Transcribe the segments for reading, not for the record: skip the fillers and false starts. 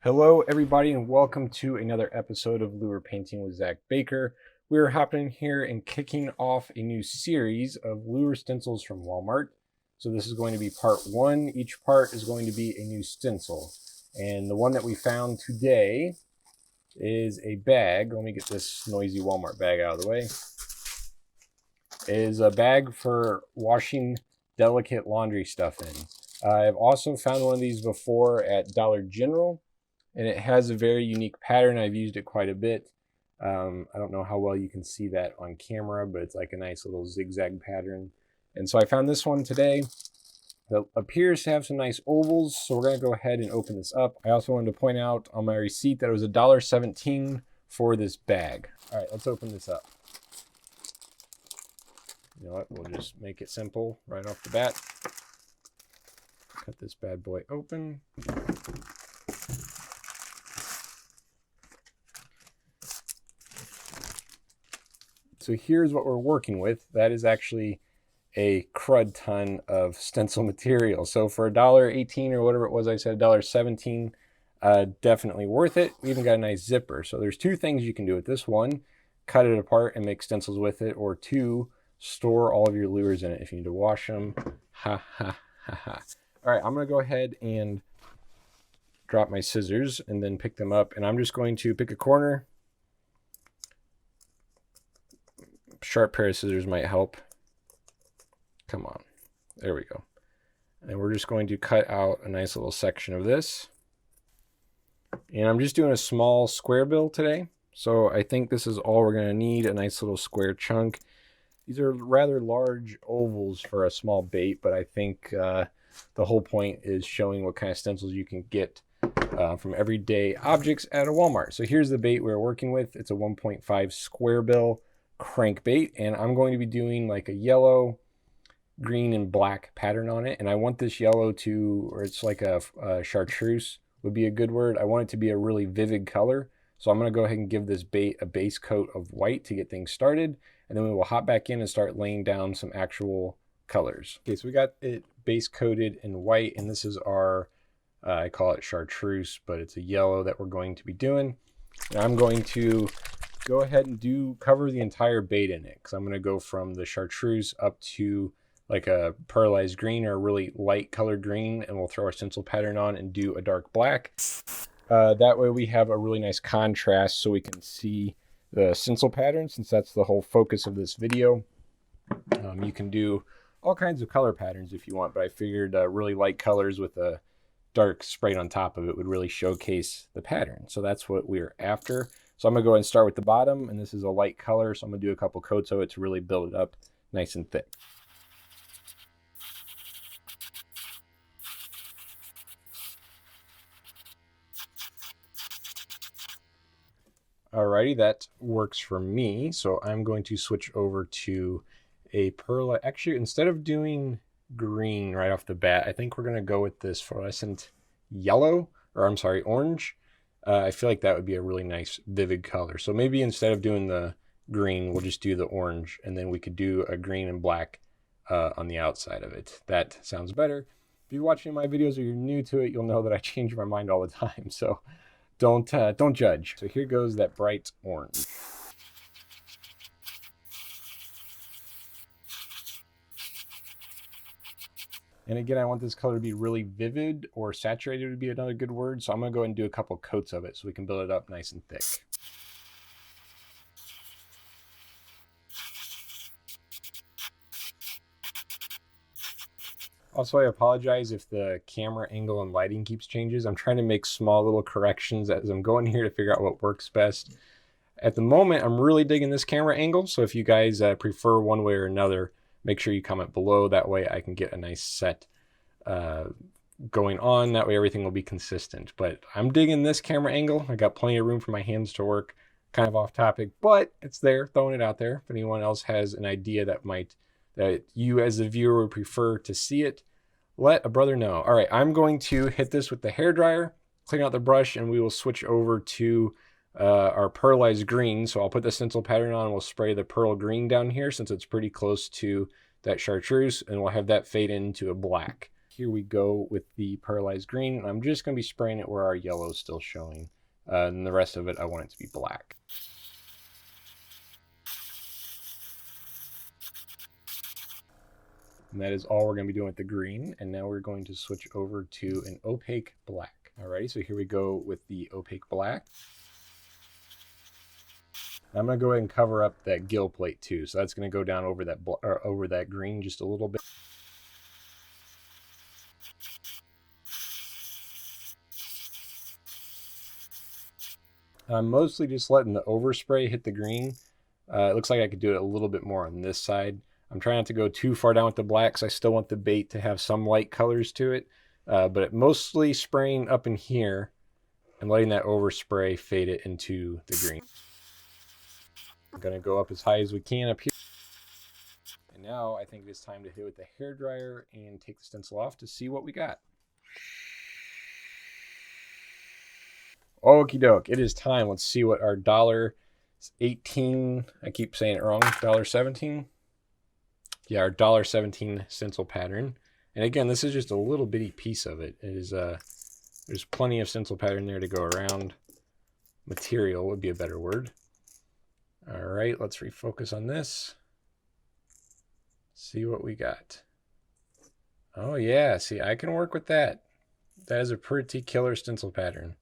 Hello, everybody, and welcome to another episode of Lure Painting with Zach Baker. We're hopping in here and kicking off a new series of lure stencils from Walmart. So this is going to be part one. Each part is going to be a new stencil. And the one that we found today is a bag. Let me get this noisy Walmart bag out of the way. It is a bag for washing delicate laundry stuff in. I've also found one of these before at Dollar General, and it has a very unique pattern. I've used it quite a bit. I don't know how well you can see that on camera, but it's like a nice little zigzag pattern. And so I found this one today that appears to have some nice ovals. So we're going to go ahead and open this up. I also wanted to point out on my receipt that it was $1.17 for this bag. All right, let's open this up. You know what? We'll just make it simple right off the bat. Cut this bad boy open. So here's what we're working with. That is actually a crud ton of stencil material. So for $1.18 or whatever it was, I said $1.17, definitely worth it. We even got a nice zipper. So there's two things you can do with this. One, cut it apart and make stencils with it, or two, store all of your lures in it if you need to wash them. Ha ha ha ha. All right, I'm gonna go ahead and drop my scissors and then pick them up, and I'm just going to pick a corner. Sharp pair of scissors might help. Come on, there we go. And we're just going to cut out a nice little section of this. And I'm just doing a small square bill today. So I think this is all we're gonna need, a nice little square chunk. These are rather large ovals for a small bait, but I think the whole point is showing what kind of stencils you can get from everyday objects at a Walmart. So here's the bait we're working with. It's a 1.5 square bill crankbait, and I'm going to be doing like a yellow, green, and black pattern on it. And I want this yellow to, or it's like a chartreuse would be a good word. I want it to be a really vivid color. So I'm going to go ahead and give this bait a base coat of white to get things started. And then we will hop back in and start laying down some actual colors. Okay, so we got it base coated in white, and this is our, I call it chartreuse, but it's a yellow that we're going to be doing. And I'm going to go ahead and cover the entire bait in it, because I'm going to go from the chartreuse up to like a pearlized green or a really light colored green, and we'll throw our stencil pattern on and do a dark black. That way we have a really nice contrast so we can see the stencil pattern, since that's the whole focus of this video. You can do all kinds of color patterns if you want, but I figured really light colors with a dark sprayed on top of it would really showcase the pattern. So that's what we're after. So I'm gonna go ahead and start with the bottom, and this is a light color, so I'm gonna do a couple coats of it to really build it up nice and thick. Alrighty, that works for me. So I'm going to switch over to a pearl. Actually, instead of doing green right off the bat, I think we're gonna go with this fluorescent yellow, or I'm sorry, orange. I feel like that would be a really nice vivid color. So maybe instead of doing the green, we'll just do the orange, and then we could do a green and black on the outside of it. That sounds better. If you're watching my videos or you're new to it, you'll know that I change my mind all the time. So don't judge. So here goes that bright orange. And again, I want this color to be really vivid, or saturated would be another good word. So I'm gonna go ahead and do a couple coats of it so we can build it up nice and thick. Also, I apologize if the camera angle and lighting keeps changes. I'm trying to make small little corrections as I'm going here to figure out what works best. At the moment, I'm really digging this camera angle. So if you guys prefer one way or another, make sure you comment below. That way I can get a nice set going on. That way everything will be consistent. But I'm digging this camera angle. I got plenty of room for my hands to work. Kind of off topic, but it's there, throwing it out there. If anyone else has an idea that you as a viewer would prefer to see it, let a brother know. All right, I'm going to hit this with the hairdryer, clean out the brush, and we will switch over to our pearlized green. So I'll put the stencil pattern on, and we'll spray the pearl green down here since it's pretty close to that chartreuse, and we'll have that fade into a black. Here we go with the pearlized green. I'm just going to be spraying it where our yellow is still showing. And the rest of it, I want it to be black. And that is all we're going to be doing with the green. And now we're going to switch over to an opaque black. Alrighty, so here we go with the opaque black. I'm going to go ahead and cover up that gill plate too. So that's going to go down over that green just a little bit. I'm mostly just letting the overspray hit the green. It looks like I could do it a little bit more on this side. I'm trying not to go too far down with the blacks. I still want the bait to have some light colors to it. But mostly spraying up in here and letting that overspray fade it into the green. I'm going to go up as high as we can up here. And now I think it's time to hit with the hairdryer and take the stencil off to see what we got. Okie doke, it is time. Let's see what our $1.18, I keep saying it wrong, $1.17? Yeah, our $1.17 stencil pattern. And again, this is just a little bitty piece of it. It is, there's plenty of stencil pattern there to go around. Material would be a better word. All right, let's refocus on this. See what we got. Oh yeah, see, I can work with that. That is a pretty killer stencil pattern.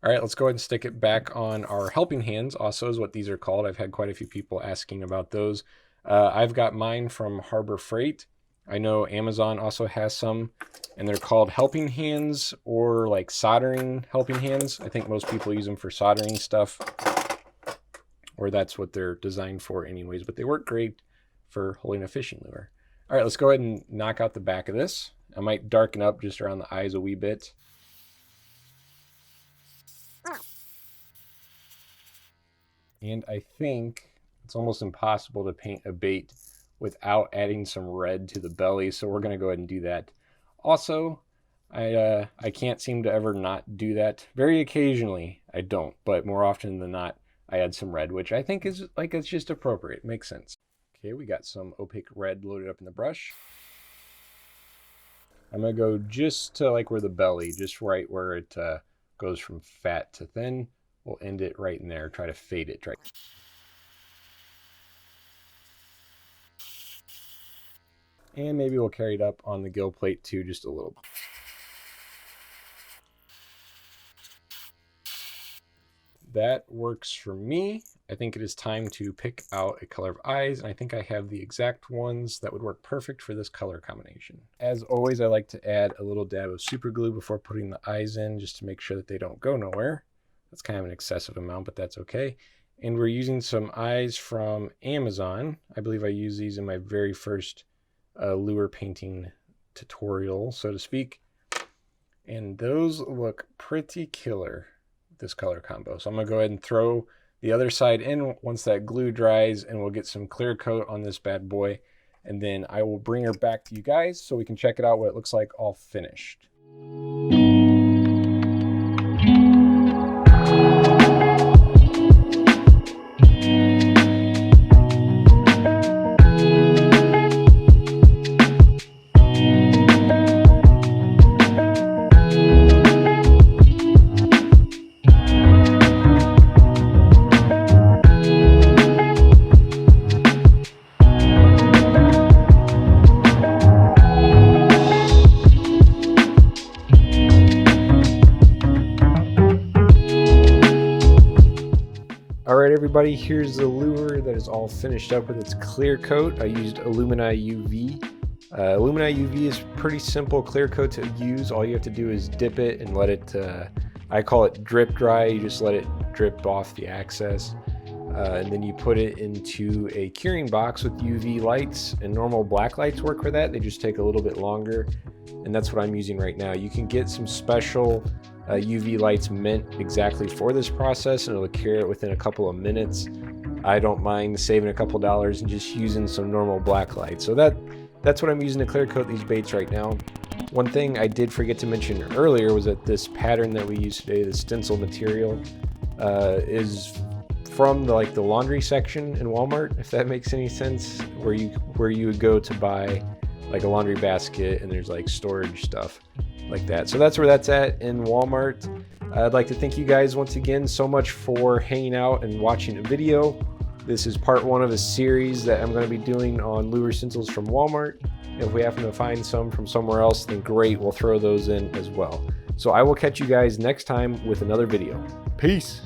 All right, let's go ahead and stick it back on our helping hands. Also is what these are called. I've had quite a few people asking about those. I've got mine from Harbor Freight. I know Amazon also has some, and they're called helping hands or like soldering helping hands. I think most people use them for soldering stuff, or that's what they're designed for anyways, but they work great for holding a fishing lure. All right, let's go ahead and knock out the back of this. I might darken up just around the eyes a wee bit. And I think it's almost impossible to paint a bait without adding some red to the belly, so we're going to go ahead and do that. Also, I can't seem to ever not do that. Very occasionally I don't, but more often than not I add some red, which I think is like, it's just appropriate. It makes sense. Okay, we got some opaque red loaded up in the brush. I'm going to go just to like where the belly, just right where it goes from fat to thin. We'll end it right in there, try to fade it right. And maybe we'll carry it up on the gill plate too, just a little bit. That works for me. I think it is time to pick out a color of eyes, and I think I have the exact ones that would work perfect for this color combination. As always, I like to add a little dab of super glue before putting the eyes in, just to make sure that they don't go nowhere. That's kind of an excessive amount, but that's okay. And we're using some eyes from Amazon. I believe I used these in my very first lure painting tutorial, so to speak. And those look pretty killer, this color combo. So I'm gonna go ahead and throw the other side in once that glue dries, and we'll get some clear coat on this bad boy. And then I will bring her back to you guys so we can check it out what it looks like all finished. Alright everybody, here's the lure that is all finished up with its clear coat. I used Illumina UV. Illumina UV is pretty simple clear coat to use. All you have to do is dip it and let it, I call it drip dry. You just let it drip off the excess. And then you put it into a curing box with UV lights, and normal black lights work for that. They just take a little bit longer, and that's what I'm using right now. You can get some special UV lights meant exactly for this process, and it'll cure it within a couple of minutes. I don't mind saving a couple dollars and just using some normal black lights. So that's what I'm using to clear coat these baits right now. One thing I did forget to mention earlier was that this pattern that we use today, the stencil material, is from the laundry section in Walmart, if that makes any sense, where you would go to buy like a laundry basket, and there's like storage stuff like that. So that's where that's at in Walmart. I'd like to thank you guys once again so much for hanging out and watching a video. This is part 1 of a series that I'm going to be doing on lure stencils from Walmart. If we happen to find some from somewhere else, then great, we'll throw those in as well. So I will catch you guys next time with another video. Peace.